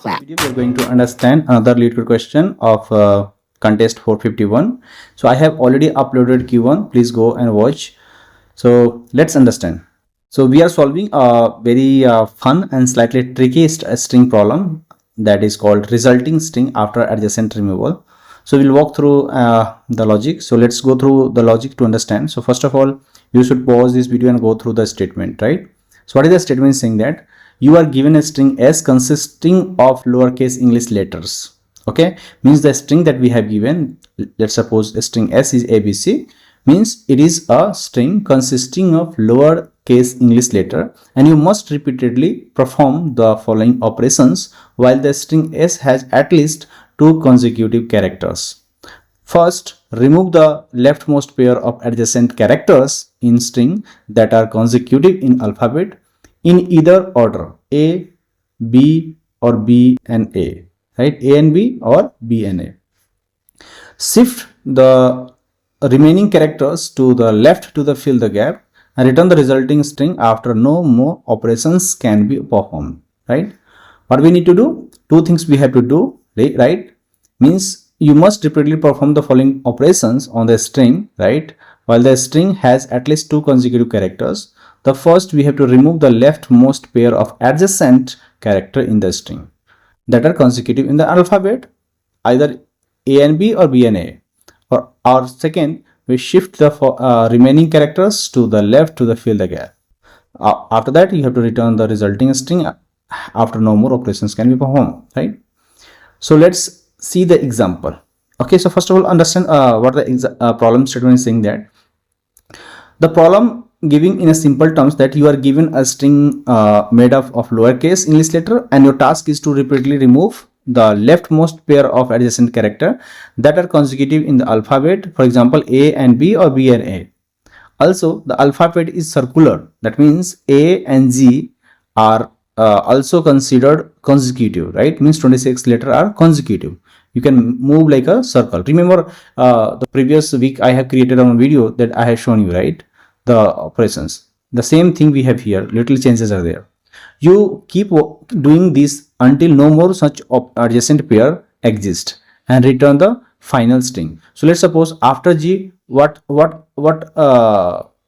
Video we are going to understand another LeetCode question of contest 451. So I have already uploaded Q1. Please go and watch. So let's understand. So we are solving a very fun and slightly tricky string problem that is called resulting string after adjacent removal. So we'll walk through the logic. So let's go through the logic to understand. So first of all, you should pause this video and go through the statement, right? So what is the statement saying? That you are given a string S consisting of lowercase English letters. Okay, means the string that we have given, let's suppose a string S is ABC, means it is a string consisting of lowercase English letter, and you must repeatedly perform the following operations while the string S has at least 2 consecutive characters. First, remove the leftmost pair of adjacent characters in string that are consecutive in alphabet in either order A, B or B and A, right? A and B or B and A. Shift the remaining characters to the left to fill the gap and return the resulting string after no more operations can be performed, right? What we need to do? Two things we have to do, right? Means you must repeatedly perform the following operations on the string, right? While the string has at least 2 consecutive characters. The first, we have to remove the leftmost pair of adjacent character in the string that are consecutive in the alphabet, either A and B or B and A. Or second, we shift the remaining characters to the left to fill the gap. After that, you have to return the resulting string after no more operations can be performed, right? So let's see the example. Okay, so first of all, understand what the problem statement is saying. That the problem giving in a simple terms that you are given a string made up of lowercase English letter, and your task is to repeatedly remove the leftmost pair of adjacent character that are consecutive in the alphabet, for example A and B or B and A. Also, the alphabet is circular, that means A and G are also considered consecutive, right? Means 26 letters are consecutive. You can move like a circle. Remember the previous week I have created a video that I have shown you, right? The operations. The same thing we have here, little changes are there. You keep doing this until no more such adjacent pair exist and return the final string. So let's suppose after G, what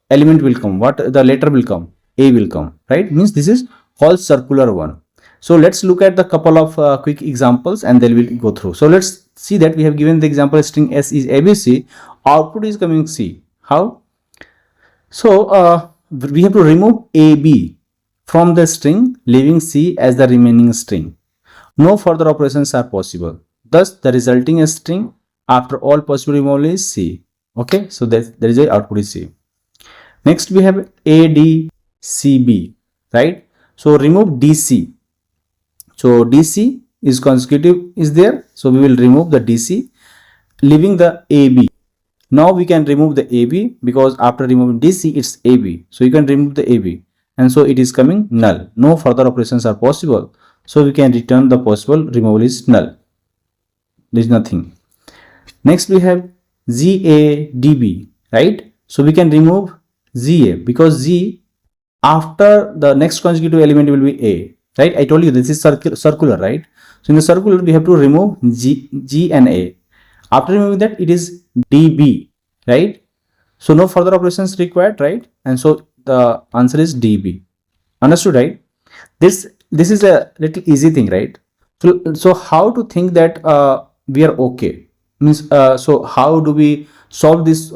element will come, what the letter will come, A will come, right? Means this is called circular one. So let's look at the couple of quick examples and then we'll go through. So let's see that we have given the example string S is ABC, output is coming C. How? So we have to remove AB from the string, leaving C as the remaining string. No further operations are possible. Thus, the resulting string after all possible removal is C. Okay, so there is a output is C. Next, we have ADCB, right? So remove DC. So DC is consecutive is there. So we will remove the DC, leaving the AB. Now we can remove the AB because after removing DC, it's AB. So you can remove the AB. And so it is coming null. No further operations are possible. So we can return the possible removal is null. There is nothing. Next we have ZADB, right? So we can remove ZA because Z after the next consecutive element will be A, right? I told you this is circular, right? So in the circular we have to remove G and A. After removing that, it is DB, right? So no further operations required, right? And so the answer is DB. Understood, right? This is a little easy thing, right? So how to think that we are okay? Means so how do we solve this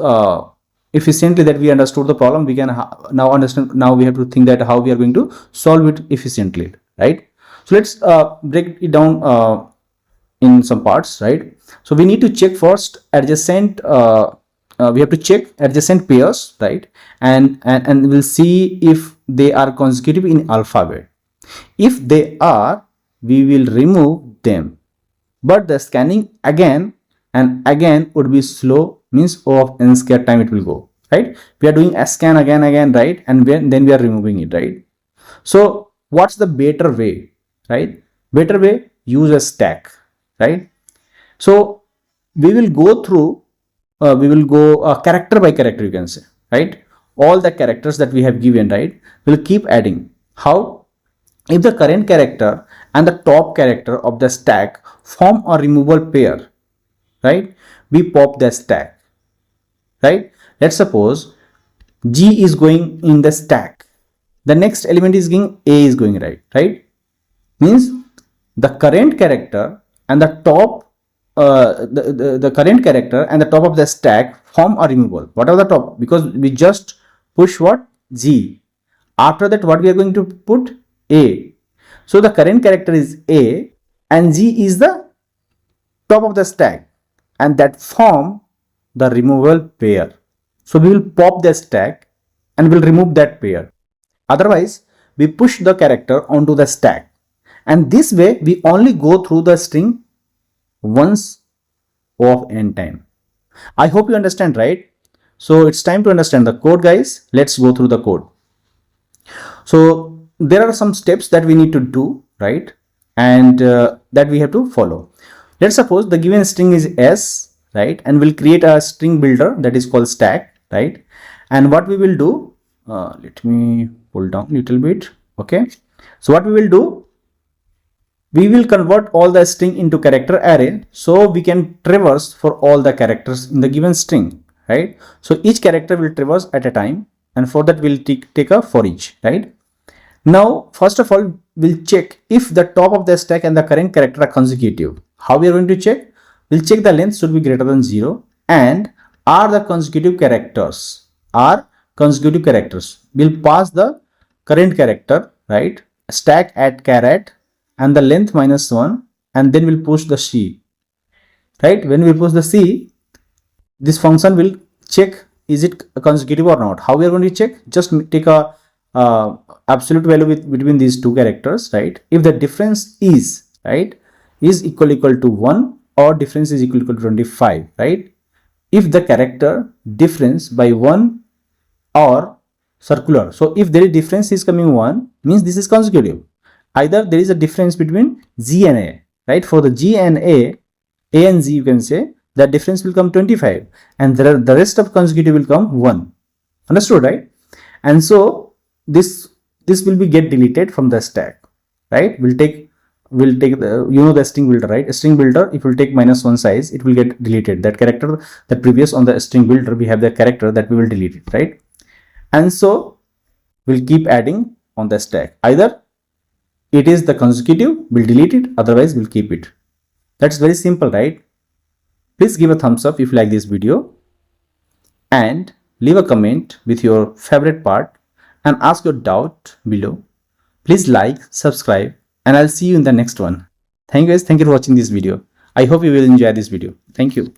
efficiently that we understood the problem? We can now understand. Now we have to think that how we are going to solve it efficiently, right? So let's break it down in some parts, right? So we need to check first adjacent. We have to check adjacent pairs, right? And we'll see if they are consecutive in alphabet. If they are, we will remove them. But the scanning again and again would be slow. Means O of n square time it will go, right? We are doing a scan again, right? And then we are removing it, right? So what's the better way, right? Better way, use a stack, right? So we will go through character by character, you can say, right? All the characters that we have given, right? We'll keep adding. How? if the current character and the top character of the stack form a removable pair, right, we pop the stack, right? Let's suppose G is going in the stack. The next element is going A is going right? Means the current character and the top, the current character and the top of the stack form a removable. What are the top? Because we just push what? G. After that, what we are going to put? A. So the current character is A and G is the top of the stack, and that form the removable pair. So we will pop the stack and we'll remove that pair. Otherwise, we push the character onto the stack, and this way we only go through the string once of n time. I hope you understand, right? So it's time to understand the code, guys. Let's go through the code. So there are some steps that we need to do, right? And that we have to follow. Let's suppose the given string is s, right? And we'll create a string builder that is called stack, right? And what we will do, let me pull down a little bit. Okay. So what we will do, we will convert all the string into character array, so we can traverse for all the characters in the given string, right? So each character will traverse at a time, and for that we'll take a for each, right? Now, first of all, we'll check if the top of the stack and the current character are consecutive. How we are going to check? We'll check the length should be greater than 0 and are the consecutive characters. We'll pass the current character, right? Stack at caret and the length -1, and then we'll push the C, right? When we push the C, this function will check is it consecutive or not. How we are going to check? Just take a absolute value between these two characters, right? If the difference is equal to 1 or difference is equal to 25, right? If the character difference by 1 or circular, so if there is difference is coming 1, means this is consecutive. Either there is a difference between G and A, right? For the G and A and Z, you can say the difference will come 25, and the rest of consecutive will come 1. Understood, right? And so this will be get deleted from the stack, right? We'll take the the string builder, right? A string builder, if we'll take -1 size, it will get deleted. That character, that previous on the string builder, we have the character that we will delete it, right? And so we'll keep adding on the stack. Either it is the consecutive, we'll delete it, otherwise we'll keep it. That's very simple, right? Please give a thumbs up if you like this video, and leave a comment with your favorite part and ask your doubt below. Please like, subscribe, and I'll see you in the next one. Thank you guys. Thank you for watching this video. I hope you will enjoy this video. Thank you.